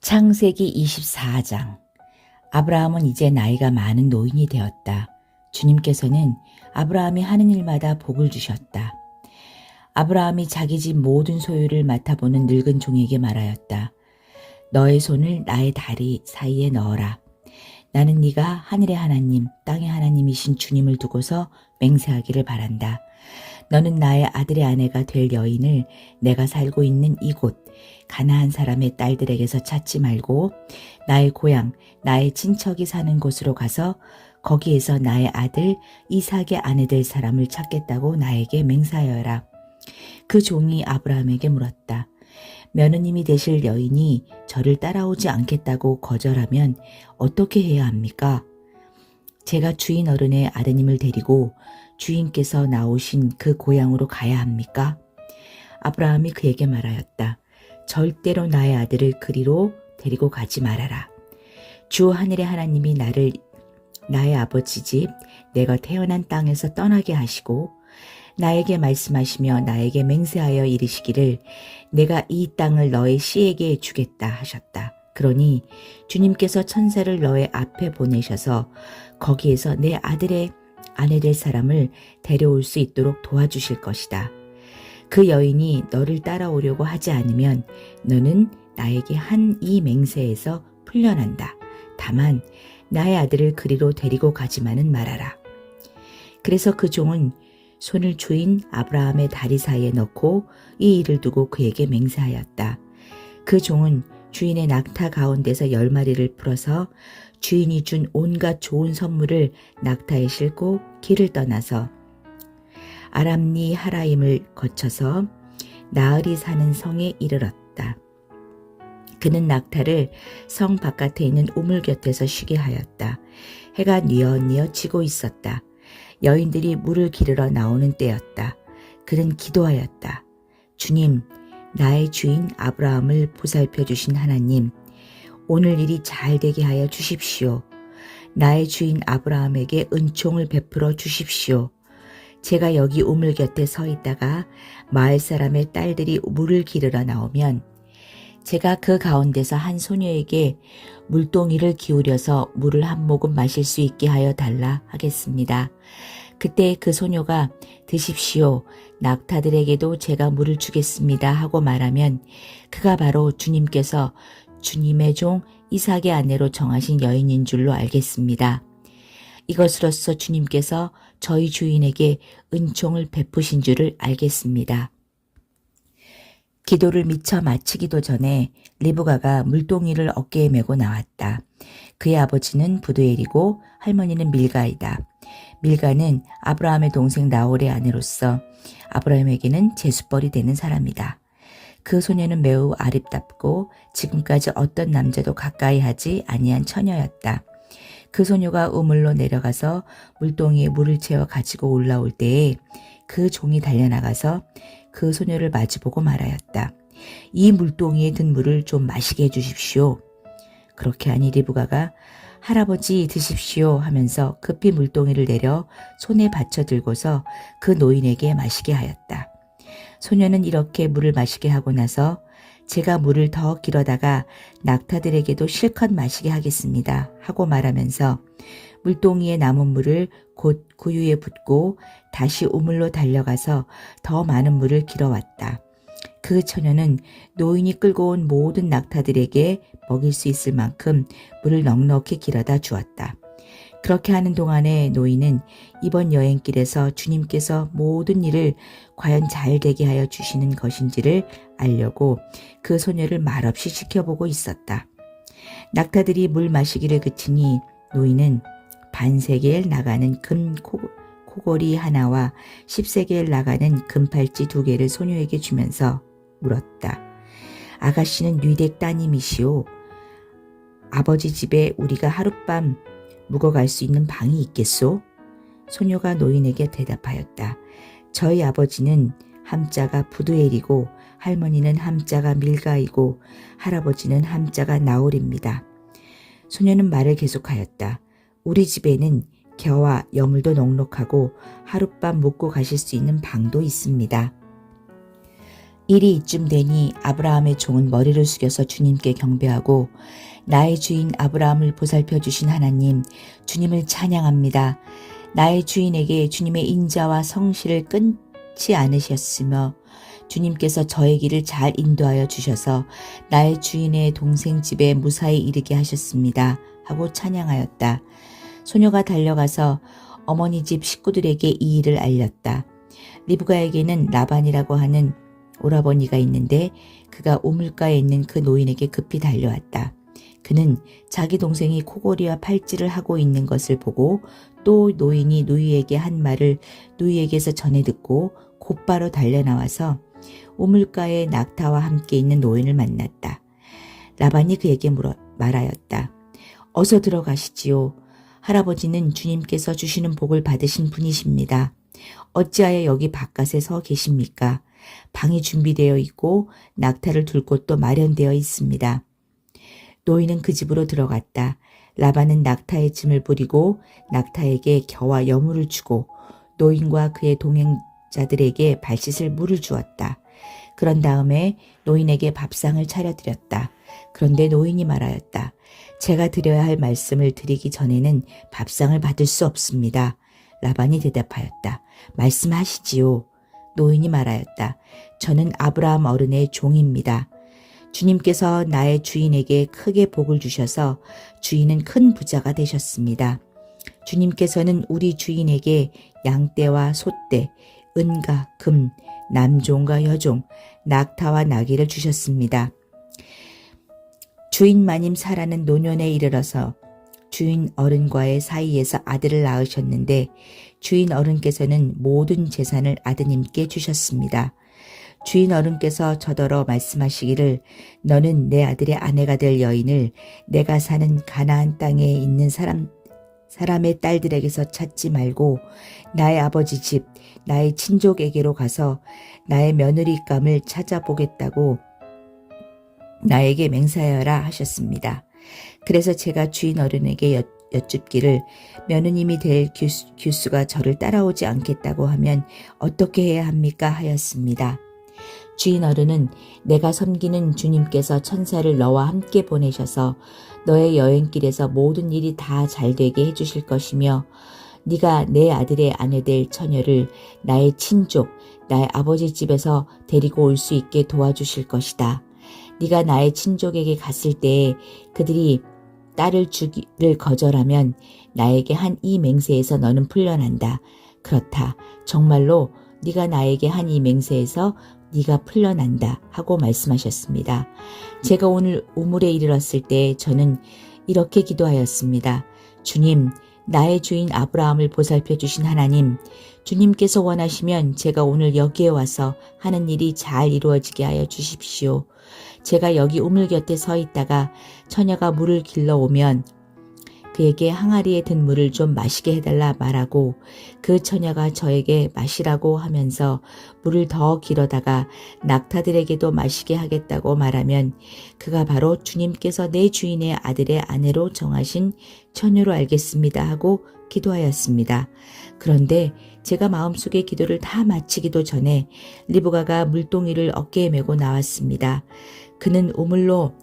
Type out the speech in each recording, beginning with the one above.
창세기 24장. 아브라함은 이제 나이가 많은 노인이 되었다. 주님께서는 아브라함이 하는 일마다 복을 주셨다. 아브라함이 자기 집 모든 소유를 맡아보는 늙은 종에게 말하였다. 너의 손을 나의 다리 사이에 넣어라. 나는 네가 하늘의 하나님, 땅의 하나님이신 주님을 두고서 맹세하기를 바란다. 너는 나의 아들의 아내가 될 여인을 내가 살고 있는 이곳 가나안 사람의 딸들에게서 찾지 말고 나의 고향, 나의 친척이 사는 곳으로 가서 거기에서 나의 아들 이삭의 아내 될 사람을 찾겠다고 나에게 맹세하여라. 그 종이 아브라함에게 물었다. 며느님이 되실 여인이 저를 따라오지 않겠다고 거절하면 어떻게 해야 합니까? 제가 주인 어른의 아드님을 데리고 주인께서 나오신 그 고향으로 가야 합니까? 아브라함이 그에게 말하였다. 절대로 나의 아들을 그리로 데리고 가지 말아라. 주 하늘의 하나님이 나를 나의 아버지 집 내가 태어난 땅에서 떠나게 하시고 나에게 말씀하시며 나에게 맹세하여 이르시기를 내가 이 땅을 너의 씨에게 주겠다 하셨다. 그러니 주님께서 천사를 너의 앞에 보내셔서 거기에서 내 아들의 아내 될 사람을 데려올 수 있도록 도와주실 것이다. 그 여인이 너를 따라오려고 하지 않으면 너는 나에게 한 이 맹세에서 풀려난다. 다만 나의 아들을 그리로 데리고 가지만은 말아라. 그래서 그 종은 손을 주인 아브라함의 다리 사이에 넣고 이 일을 두고 그에게 맹세하였다. 그 종은 주인의 낙타 가운데서 10마리를 풀어서 주인이 준 온갖 좋은 선물을 낙타에 싣고 길을 떠나서 아람니 하라임을 거쳐서 나흘이 사는 성에 이르렀다. 그는 낙타를 성 바깥에 있는 우물 곁에서 쉬게 하였다. 해가 뉘어뉘어 지고 있었다. 여인들이 물을 기르러 나오는 때였다. 그는 기도하였다. 주님, 나의 주인 아브라함을 보살펴 주신 하나님, 오늘 일이 잘 되게 하여 주십시오. 나의 주인 아브라함에게 은총을 베풀어 주십시오. 제가 여기 우물 곁에 서 있다가 마을 사람의 딸들이 물을 기르러 나오면 제가 그 가운데서 한 소녀에게 물동이를 기울여서 물을 한 모금 마실 수 있게 하여 달라 하겠습니다. 그때 그 소녀가 드십시오. 낙타들에게도 제가 물을 주겠습니다 하고 말하면 그가 바로 주님께서 주님의 종 이삭의 아내로 정하신 여인인 줄로 알겠습니다. 이것으로써 주님께서 저희 주인에게 은총을 베푸신 줄을 알겠습니다. 기도를 미처 마치기도 전에 리브가가 물동이를 어깨에 메고 나왔다. 그의 아버지는 부두엘이고 할머니는 밀가이다. 밀가는 아브라함의 동생 나홀의 아내로서 아브라함에게는 제수벌이 되는 사람이다. 그 소녀는 매우 아름답고 지금까지 어떤 남자도 가까이 하지 아니한 처녀였다. 그 소녀가 우물로 내려가서 물동이에 물을 채워 가지고 올라올 때에 그 종이 달려나가서 그 소녀를 마주보고 말하였다. 이 물동이에 든 물을 좀 마시게 해주십시오. 그렇게 하니 리브가가 할아버지 드십시오 하면서 급히 물동이를 내려 손에 받쳐 들고서 그 노인에게 마시게 하였다. 소녀는 이렇게 물을 마시게 하고 나서 제가 물을 더 길어다가 낙타들에게도 실컷 마시게 하겠습니다 하고 말하면서 물동이에 남은 물을 곧 구유에 붓고 다시 우물로 달려가서 더 많은 물을 길어왔다. 그 처녀는 노인이 끌고 온 모든 낙타들에게 먹일 수 있을 만큼 물을 넉넉히 길어다 주었다. 그렇게 하는 동안에 노인은 이번 여행길에서 주님께서 모든 일을 과연 잘 되게 하여 주시는 것인지를 알려고 그 소녀를 말없이 지켜보고 있었다. 낙타들이 물 마시기를 그치니 노인은 반세겔 나가는 금 코골이 하나와 10세겔 나가는 금팔찌 2개를 소녀에게 주면서 물었다. 아가씨는 뉘댁 따님이시오. 아버지 집에 우리가 하룻밤 묵어갈 수 있는 방이 있겠소? 소녀가 노인에게 대답하였다. 저희 아버지는 함자가 부두엘이고 할머니는 함자가 밀가이고 할아버지는 함자가 나홀입니다. 소녀는 말을 계속하였다. 우리 집에는 겨와 여물도 넉넉하고 하룻밤 묵고 가실 수 있는 방도 있습니다. 일이 이쯤 되니 아브라함의 종은 머리를 숙여서 주님께 경배하고 나의 주인 아브라함을 보살펴 주신 하나님, 주님을 찬양합니다. 나의 주인에게 주님의 인자와 성실을 끊지 않으셨으며 주님께서 저의 길을 잘 인도하여 주셔서 나의 주인의 동생 집에 무사히 이르게 하셨습니다. 하고 찬양하였다. 소녀가 달려가서 어머니 집 식구들에게 이 일을 알렸다. 리브가에게는 라반이라고 하는 오라버니가 있는데 그가 우물가에 있는 그 노인에게 급히 달려왔다. 그는 자기 동생이 코골이와 팔찌를 하고 있는 것을 보고 또 노인이 누이에게 한 말을 누이에게서 전해 듣고 곧바로 달려나와서 우물가에 낙타와 함께 있는 노인을 만났다. 라반이 그에게 말하였다. 어서 들어가시지요. 할아버지는 주님께서 주시는 복을 받으신 분이십니다. 어찌하여 여기 바깥에 서 계십니까? 방이 준비되어 있고 낙타를 둘 곳도 마련되어 있습니다. 노인은 그 집으로 들어갔다. 라반은 낙타의 짐을 부리고 낙타에게 겨와 여물을 주고 노인과 그의 동행자들에게 발씻을 물을 주었다. 그런 다음에 노인에게 밥상을 차려드렸다. 그런데 노인이 말하였다. 제가 드려야 할 말씀을 드리기 전에는 밥상을 받을 수 없습니다. 라반이 대답하였다. 말씀하시지요. 노인이 말하였다. 저는 아브라함 어른의 종입니다. 주님께서 나의 주인에게 크게 복을 주셔서 주인은 큰 부자가 되셨습니다. 주님께서는 우리 주인에게 양떼와 소떼, 은과 금, 남종과 여종, 낙타와 나귀를 주셨습니다. 주인 마님 사라는 노년에 이르러서 주인 어른과의 사이에서 아들을 낳으셨는데 주인 어른께서는 모든 재산을 아드님께 주셨습니다. 주인 어른께서 저더러 말씀하시기를 너는 내 아들의 아내가 될 여인을 내가 사는 가나안 땅에 있는 사람의 딸들에게서 찾지 말고 나의 아버지 집, 나의 친족에게로 가서 나의 며느리감을 찾아보겠다고 나에게 맹세하여라 하셨습니다. 그래서 제가 주인 어른에게 여쭙기를 며느님이 될 규수가 저를 따라오지 않겠다고 하면 어떻게 해야 합니까? 하였습니다. 주인 어른은 내가 섬기는 주님께서 천사를 너와 함께 보내셔서 너의 여행길에서 모든 일이 다 잘되게 해주실 것이며 네가 내 아들의 아내 될 처녀를 나의 친족, 나의 아버지 집에서 데리고 올 수 있게 도와주실 것이다. 네가 나의 친족에게 갔을 때에 그들이 딸을 주기를 거절하면 나에게 한 이 맹세에서 너는 풀려난다. 그렇다. 정말로 네가 나에게 한 이 맹세에서 네가 풀려난다 하고 말씀하셨습니다. 제가 오늘 우물에 이르렀을 때 저는 이렇게 기도하였습니다. 주님, 나의 주인 아브라함을 보살펴 주신 하나님, 주님께서 원하시면 제가 오늘 여기에 와서 하는 일이 잘 이루어지게 하여 주십시오. 제가 여기 우물 곁에 서 있다가 처녀가 물을 길러오면 그에게 항아리에 든 물을 좀 마시게 해달라 말하고 그 처녀가 저에게 마시라고 하면서 물을 더 길어다가 낙타들에게도 마시게 하겠다고 말하면 그가 바로 주님께서 내 주인의 아들의 아내로 정하신 처녀로 알겠습니다 하고 기도하였습니다. 그런데 제가 마음속에 기도를 다 마치기도 전에 리브가가 물동이를 어깨에 메고 나왔습니다. 그는 우물로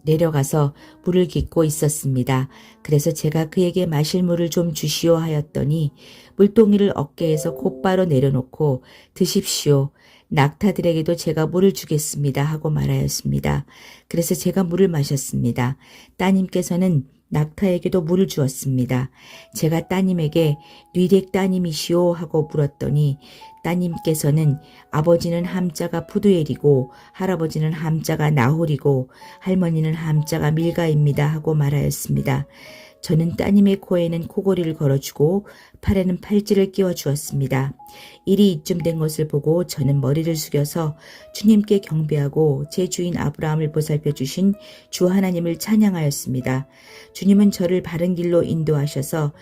내려가서 물을 깃고 있었습니다. 그래서 제가 그에게 마실 물을 좀 주시오 하였더니 물동이를 어깨에서 곧바로 내려놓고 드십시오. 낙타들에게도 제가 물을 주겠습니다 하고 말하였습니다. 그래서 제가 물을 마셨습니다. 따님께서는 낙타에게도 물을 주었습니다. 제가 따님에게 뉘댁 따님이시오 하고 물었더니 따님께서는 아버지는 함자가 푸두엘이고 할아버지는 함자가 나홀이고 할머니는 함자가 밀가입니다 하고 말하였습니다. 저는 따님의 코에는 코골이를 걸어주고 팔에는 팔찌를 끼워 주었습니다. 일이 이쯤 된 것을 보고 저는 머리를 숙여서 주님께 경배하고 제 주인 아브라함을 보살펴 주신 주 하나님을 찬양하였습니다. 주님은 저를 바른 길로 인도하셔서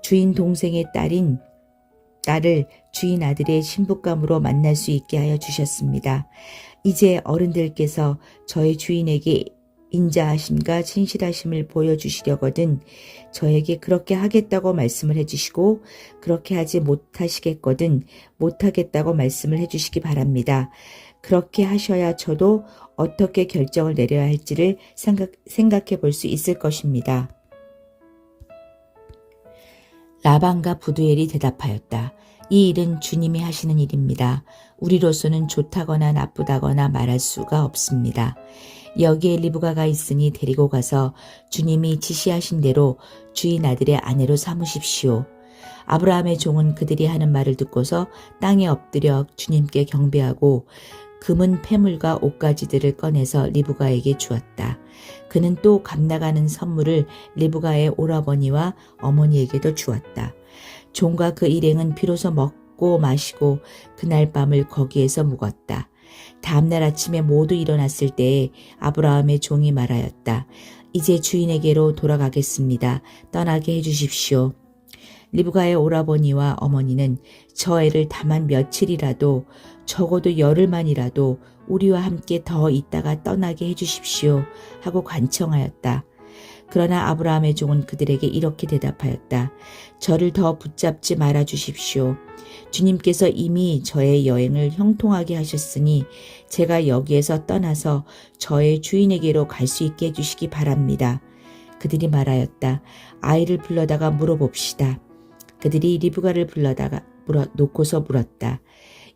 주인 동생의 딸을 주인 아들의 신부감으로 만날 수 있게 하여 주셨습니다. 이제 어른들께서 저의 주인에게 인자하심과 진실하심을 보여주시려거든 저에게 그렇게 하겠다고 말씀을 해주시고 그렇게 하지 못하시겠거든 못하겠다고 말씀을 해주시기 바랍니다. 그렇게 하셔야 저도 어떻게 결정을 내려야 할지를 생각해 볼 수 있을 것입니다. 라반과 부두엘이 대답하였다. 이 일은 주님이 하시는 일입니다. 우리로서는 좋다거나 나쁘다거나 말할 수가 없습니다. 여기에 리브가가 있으니 데리고 가서 주님이 지시하신 대로 주인 아들의 아내로 삼으십시오. 아브라함의 종은 그들이 하는 말을 듣고서 땅에 엎드려 주님께 경배하고 금은 패물과 옷가지들을 꺼내서 리브가에게 주었다. 그는 또 값나가는 선물을 리브가의 오라버니와 어머니에게도 주었다. 종과 그 일행은 비로소 먹고 마시고 그날 밤을 거기에서 묵었다. 다음날 아침에 모두 일어났을 때에 아브라함의 종이 말하였다. 이제 주인에게로 돌아가겠습니다. 떠나게 해주십시오. 리브가의 오라버니와 어머니는 저 애를 다만 며칠이라도 적어도 열흘만이라도 우리와 함께 더 있다가 떠나게 해주십시오 하고 간청하였다. 그러나 아브라함의 종은 그들에게 이렇게 대답하였다. 저를 더 붙잡지 말아 주십시오. 주님께서 이미 저의 여행을 형통하게 하셨으니 제가 여기에서 떠나서 저의 주인에게로 갈 수 있게 해주시기 바랍니다. 그들이 말하였다. 아이를 불러다가 물어봅시다. 그들이 리브가를 놓고서 물었다.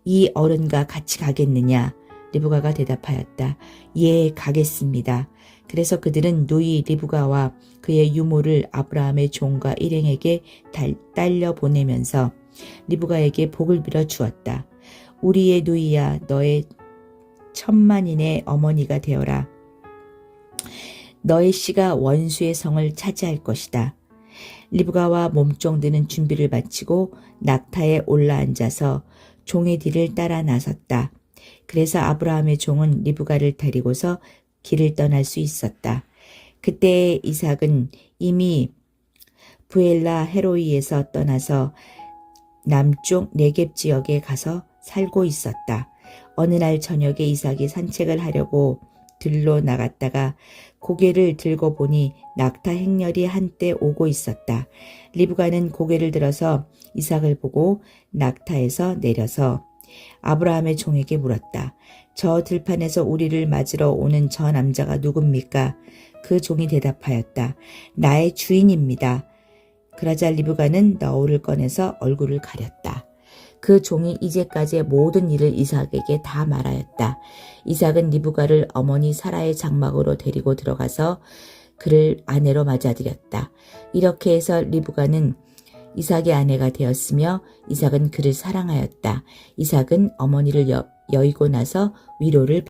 이 어른과 같이 가겠느냐? 리브가가 대답하였다. 예, 가겠습니다. 그래서 그들은 누이 리브가와 그의 유모를 아브라함의 종과 일행에게 딸려 보내면서 리브가에게 복을 빌어 주었다. 우리의 누이야, 너의 천만인의 어머니가 되어라. 너의 씨가 원수의 성을 차지할 것이다. 리브가와 몸종드는 준비를 마치고 낙타에 올라앉아서 종의 뒤를 따라 나섰다. 그래서 아브라함의 종은 리브가를 데리고서 길을 떠날 수 있었다. 그때 이삭은 이미 부엘라 헤로이에서 떠나서 남쪽 네겝 지역에 가서 살고 있었다. 어느 날 저녁에 이삭이 산책을 하려고 들로 나갔다가 고개를 들고 보니 낙타 행렬이 한때 오고 있었다. 리브가는 고개를 들어서 이삭을 보고 낙타에서 내려서 아브라함의 종에게 물었다. 저 들판에서 우리를 맞으러 오는 저 남자가 누굽니까? 그 종이 대답하였다. 나의 주인입니다. 그러자 리브가는 너울을 꺼내서 얼굴을 가렸다. 그 종이 이제까지의 모든 일을 이삭에게 다 말하였다. 이삭은 리브가를 어머니 사라의 장막으로 데리고 들어가서 그를 아내로 맞아들였다. 이렇게 해서 리브가는 이삭의 아내가 되었으며 이삭은 그를 사랑하였다. 이삭은 어머니를 여의고 나서 위로를